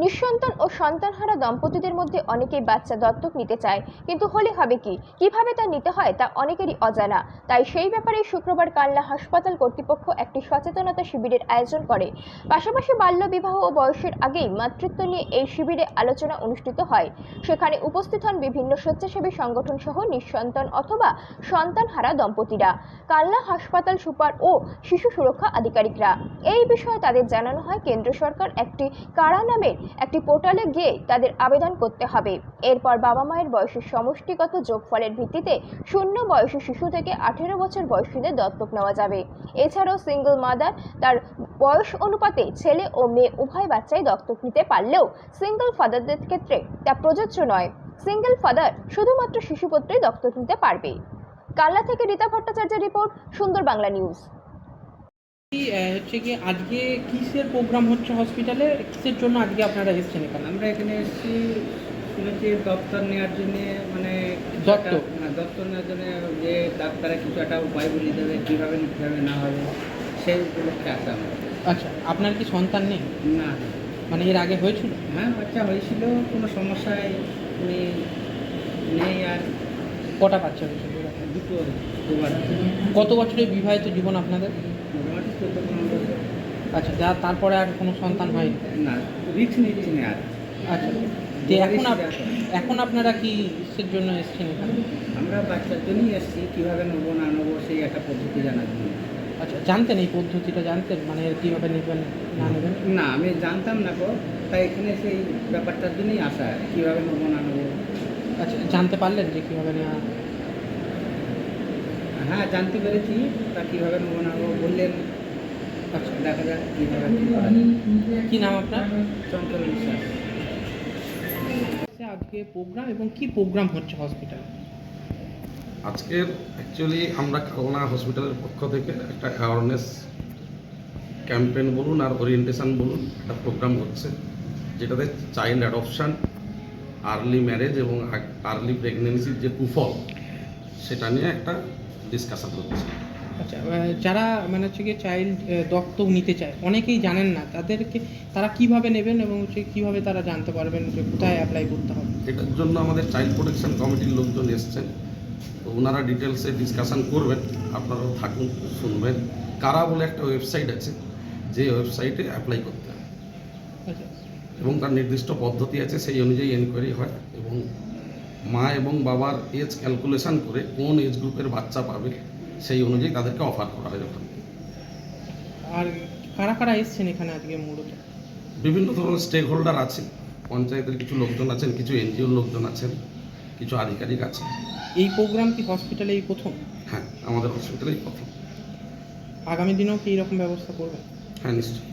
নিঃসন্তান ও সন্তানহারা দম্পতিদের মধ্যে অনেকেই বাচ্চা দত্তক নিতে চায়, কিন্তু হলে হবে কি, কিভাবে তা নিতে হয় তা অনেকেরই অজানা। তাই সেই ব্যাপারে শুক্রবার কালনা হাসপাতাল কর্তৃপক্ষ একটি সচেতনতা শিবিরের আয়োজন করে। পাশাপাশি বাল্য বিবাহ ও বয়সের আগেই মাতৃত্ব নিয়ে এই শিবিরে আলোচনা অনুষ্ঠিত হয়। সেখানে উপস্থিত হন বিভিন্ন স্বেচ্ছাসেবী সংগঠন সহ নিঃসন্তান অথবা সন্তানহারা দম্পতিরা, কালনা হাসপাতাল সুপার ও শিশু সুরক্ষা আধিকারিকরা। এই বিষয়ে তাদের জানানো হয় কেন্দ্র সরকার একটি কারা নামের একটি পোর্টালে গিয়ে তাদের আবেদন করতে হবে। এরপর বাবা মায়ের বয়সের সমষ্টিগত যোগফলের ভিত্তিতে শূন্য বয়সী শিশু থেকে 18 বছর বয়সীদের দত্তক নেওয়া যাবে। এছাড়াও সিঙ্গল মাদার তার বয়স অনুপাতে ছেলে ও মেয়ে উভয় বাচ্চাই দত্তক নিতে পারলেও সিঙ্গল ফাদারদের ক্ষেত্রে তা প্রযোজ্য নয়। সিঙ্গল ফাদার শুধুমাত্র শিশুপুত্রই দত্তক নিতে পারবে। কালনা থেকে রীতা ভট্টাচার্যের রিপোর্ট, সুন্দর বাংলা নিউজ। হচ্ছে কি আজকে কিসের প্রোগ্রাম হচ্ছে হসপিটালে, কিসের জন্য আজকে আপনারা এসেছেন এখানে? আমরা এখানে এসেছি শুনেছি দপ্তর নেওয়ার জন্য, মানে দত্তক দপ্তর নেওয়ার জন্য যে ডাক্তারা কিছু একটা উপায় বলে দেবে কীভাবে নিতে হবে না হবে, সেই উপলক্ষে আসা আমরা। আচ্ছা, আপনার কি সন্তান নেই? না, মানে এর আগে হয়েছিল? হ্যাঁ বাচ্চা হয়েছিল, কোনো সমস্যায় উনি নেই। আর কটা বাচ্চা হয়েছিল? দুবার। কত বছরের বিবাহিত জীবন আপনাদের? মোটামুটি 14-15 বছর। আচ্ছা, তারপরে আর কোনো সন্তান হয়নি? না, রিস্ক নিচ্ছি না আর। আচ্ছা, যে এখন আপনারা কিসের জন্য এসেছেন এখানে? আমরা বাচ্চার জন্যই এসেছি, কীভাবে নেবো না নেবো সেই একটা পদ্ধতি জানার জন্য। আচ্ছা, জানতেন এই পদ্ধতিটা? জানতেন মানে কীভাবে নেবেন না নেবেন? না, আমি জানতাম না গো, তাই এখানে সেই ব্যাপারটার জন্যই আসা, কীভাবে নেবো না নেবো। আচ্ছা, জানতে পারলেন যে কীভাবে নেওয়া? হ্যাঁ, জানতে পেরেছি, তা কীভাবে নেবো না নেবো বললেন। আচ্ছা, দেখা যাক কীভাবে কী করা। কী নাম আপনার? চঞ্চল বিশ্বাস। আজকে প্রোগ্রাম এবং কি প্রোগ্রাম হচ্ছে হসপিটালে? আজকের অ্যাকচুয়ালি আমরা কালনা হসপিটালের পক্ষ থেকে একটা অ্যাওয়ারনেস ক্যাম্পেইন বলুন আর ওরিয়েন্টেশন বলুন, একটা প্রোগ্রাম হচ্ছে, যেটাতে চাইল্ড অ্যাডপশান, আর্লি ম্যারেজ এবং আর্লি প্রেগনেন্সির যে কুফল সেটা নিয়ে একটা ডিসকাশন হচ্ছে। আচ্ছা, যারা মানে হচ্ছে গিয়ে চাইল্ড দত্তক নিতে চায়, অনেকেই জানেন না, তারা কিভাবে নেবেন এবং হচ্ছে কীভাবে তারা জানতে পারবেন যে কোথায় অ্যাপ্লাই করতে হবে? এটার জন্য আমাদের চাইল্ড প্রোটেকশন কমিটির লোকজন এসছেন, তো ওনারা ডিটেলসে ডিসকাশন করবেন, আপনারাও থাকুন, শুনবেন। কারা বলে একটা ওয়েবসাইট আছে, যে ওয়েবসাইটে অ্যাপ্লাই করতে হয় আচ্ছা, এবং তার নির্দিষ্ট পদ্ধতি আছে, সেই অনুযায়ী এনকোয়ারি হয় এবং মা এবং বাবার এজ ক্যালকুলেশন করে কোন এজ গ্রুপের বাচ্চা পাবে সেই অনুযায়ী তাদেরকে অফার করা হয়। ওখান আর কারা কারা এসছেন এখানে আজকে মূলত? বিভিন্ন ধরনের স্টেক হোল্ডার আছে, পঞ্চায়েতের কিছু লোকজন আছেন, কিছু এনজিওর লোকজন আছেন, কিছু আধিকারিক আছেন। এই প্রোগ্রাম কি হসপিটালে এই প্রথম? হ্যাঁ, আমাদের হসপিটালেই প্রথম। আগামী দিনেও কি এইরকম ব্যবস্থা করবেন? হ্যাঁ, নিশ্চয়ই।